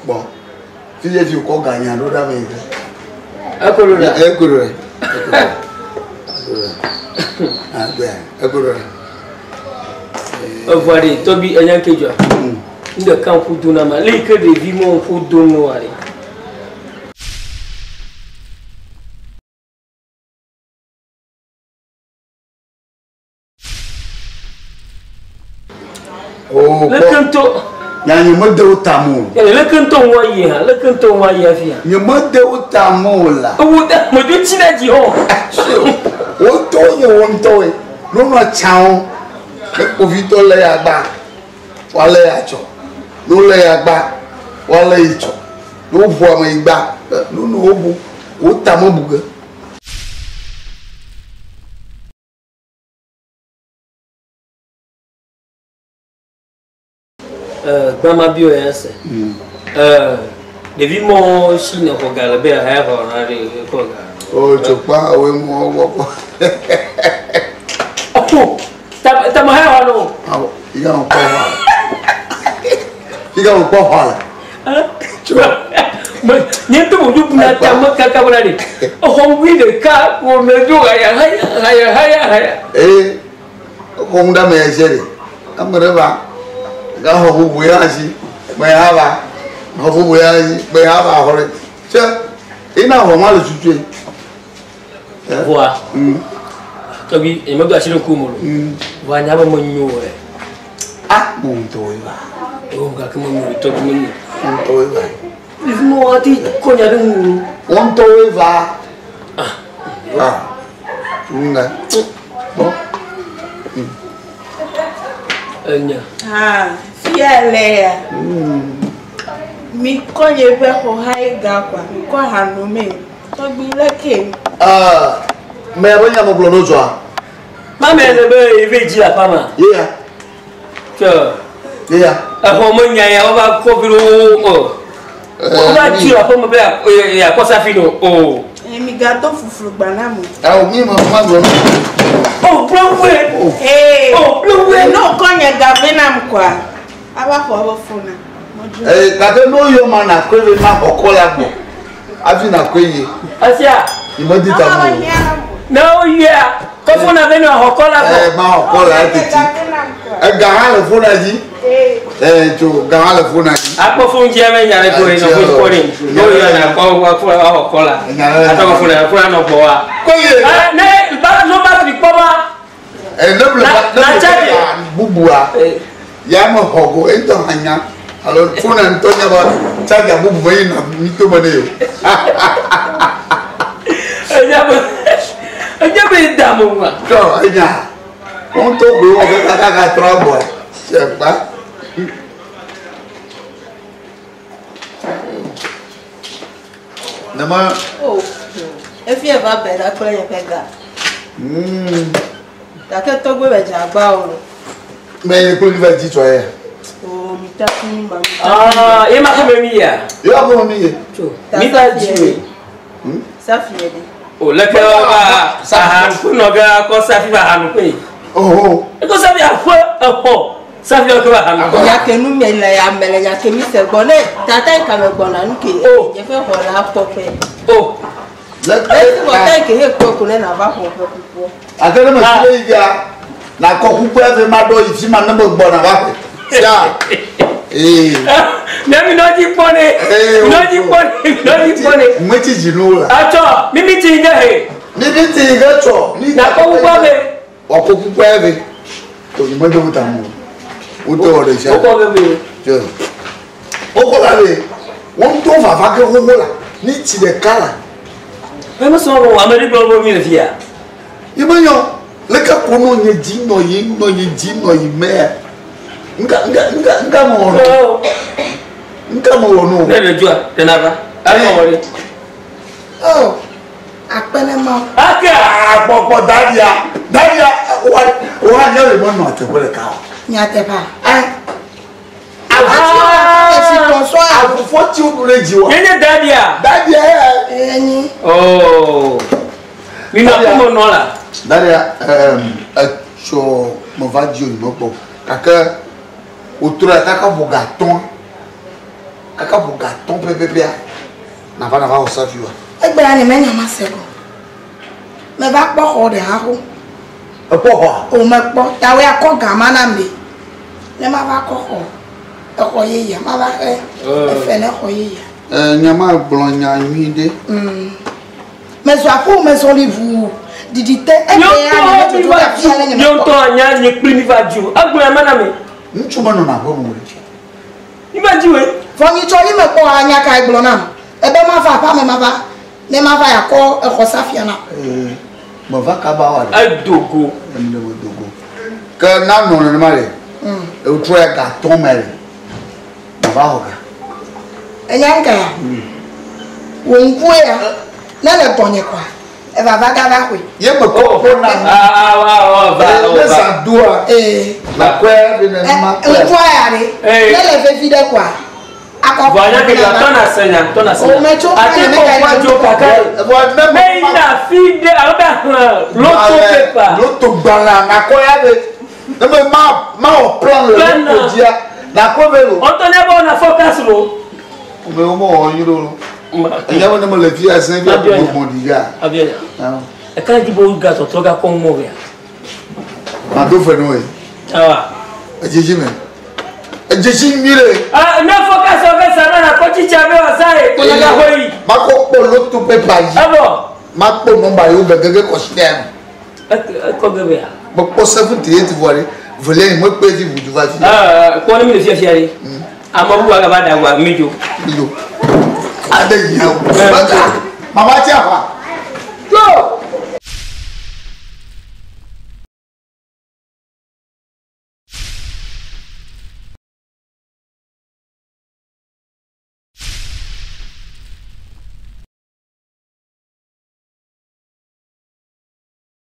Bon. Si j'ai encore gagné, on doit gagner. Voilà, Toby, un yanké. Le camp pour Dunama, les que des vimons pour Donoir. Oh, le canton. Il y a un mode de tamou. Le canton voyé, le canton voyé. Il y a un mode de tamou là. Oh, mon Dieu, tu l'as dit. Oh, toi, nous nous tchao. Au vito le yagba. Wale yacho. Nous le yagba. Wale yacho. Nous voyons yagba. Nous nous obu. Au tamou bouge. Grandma bio est assez. Depuis mon chine au regarde bien à oh, tu pas oui moi. Oh, t'as mon hair non? Ah, il y a encore mal. Il y a encore mal. Hein? Tu vois? Mais n'y tout le monde n'a pas mon caca pour aller. Oh, oui le cas pour me dire haya. Eh, comme d'hab mais j'ai. Amreva. Gaho bubuyaji, mayaba. Gaho bubuyaji, mayaba hore. Tiens, ina ho mal tutu. Voilà. Tobi, il m'a gâché le coup molo. Voilà, nyaba mo nyowe. Ah, mon toiva. Oh, gâché mo nyowe tobi mo. Mon toiva. Il mo ati konya de mu. Mon toiva. Ah. Nga. Bon. Enya. Ah, fiale. Mi konye pe ko haiga kwa. Mi ko Enu Meyi O. Tobi leke. Ah, mais abonya mo blono joa. Ma mère ne veut veji la femme. Yeah. Que. Yeah. A ko mo nya ya o ba ko biro o. O ba ti la femme be ya ko sa fino o. Mi gato fufu gbanamu. Ah, o mi mo ma blono. Oh, blowé. Oh, blowé. No konye gavenam kwa. Aba ko aba fona. Kade no yo man na kwele na okola gbo. Abi na kweye. Asia. Imodi tamu. No yeah. Ko fona be no okola gbo. Ma okola tete. Gahan le fona ji. To gahan le fona ji. Apo fon je me nyare ko e no ko ni. No yo na ko okola. Ata ko fona no bo wa. Kweye. Ne ba no ba tri poma. Bubua. Ya mo hogo ento hanya. Alors fona ntonya ba chaga bubu bayi na mito bane yo. Anya be damu ma. To anya. On to go o be kaka trouble. C'est pas. Nama. Oh. Efi e va be da ko yen pega. Ta ke to gbe be jagba o. Mais il peut lui dire toi. Oh, mi ta kini ma. Ah, e ma ko me mi ya. Yo ko mi. Mi ta ji. Sa fiye de. O le ke ba sahan ku no ga ko sa fi ba hanu pe. Oh. E ko sa bi afo afo. Sa fi ko ba hanu. Ya ke nu me la ya mele ya ke mi se gbone. Tata ka me gbona nu ke. Je fe ho la pope. Oh. Le ko ta ke he ko ko na ba ho pe pupo. Akere mo sile ya. Na ko pupo e ma do ifi ma na mo gbona ba. Sia. Nami no ji pone. No ji pone. Mweti jinu la. Acho, mimi tinga he. Mimi tinga cho. Na ko pupo be. Wa ko pupo e. To ni mo do tamu. O to ore sha. O ko be. Jo. O ko la be. Won to fa fa ke ho la. Ni ti de kala. E mo so ro ameri blo mi le fia. Imanyo, le ka kono nye jino yi me. Nga mo no. Nga mo no. Ne le jua, tenava. Ari mo wori. Oh. Apele mo. Aka popo dadia. Dadia wa nya le mo no te pele ka. Nya te pa. Afufo ti o le jiwa. Yenye dadia. Dadia Eni. Oh. Mi na ko no la. Dadia cho mo va dio mo po. Kaka autour de kaka bogaton pépé na va au savio e gbe ani me nyama sego me ba po ho de ha ho e po ho o me po ta we akoga mana me le ma ba ko ho e ko ye ya ma ba e fe ne ko ye ya nyama blonya nyide mais soit pour me sont les vous didite e be ani yo to anya ni primi va ju agbo mana me nchu mano na bo mo ni va ju e fo ni cho ni me ko anya ka igbo na e be ma fa pa me ma ba ne ma va ya ko e ko safia na mo va ka ba wa dogo que na no no male e o tro e ga ton mele na ba ho ga enyanga wo nku ya na le tonye kwa e va ga ba kwe ye mo ko na va sa doa la kwe de na ma kwe nku ya re na le fe fide kwa voilà que ton enseignant ate ko kwa jo kaka mais na fide aba l'auto gbala na ko ya de me ma o plan le dia na ko velo on tone ba na focus lo me o mo o yiro lo ya wona mo le fi asen bi ko mo di ya abia e kan di bo ga to troga ko mo ya ma do fe no e jeji me jeji mire me focus o fe sana na ko chicha be wa sai ko na ga hoyi ma ko po l'auto pepa yi abo ma po number yo gege ko stem ko bebe ya bo po 78 voler mo pe di budu va fi ko ni mi le fi ari amabu wa ga ba da wa mejo ade yi o mama ti afa yo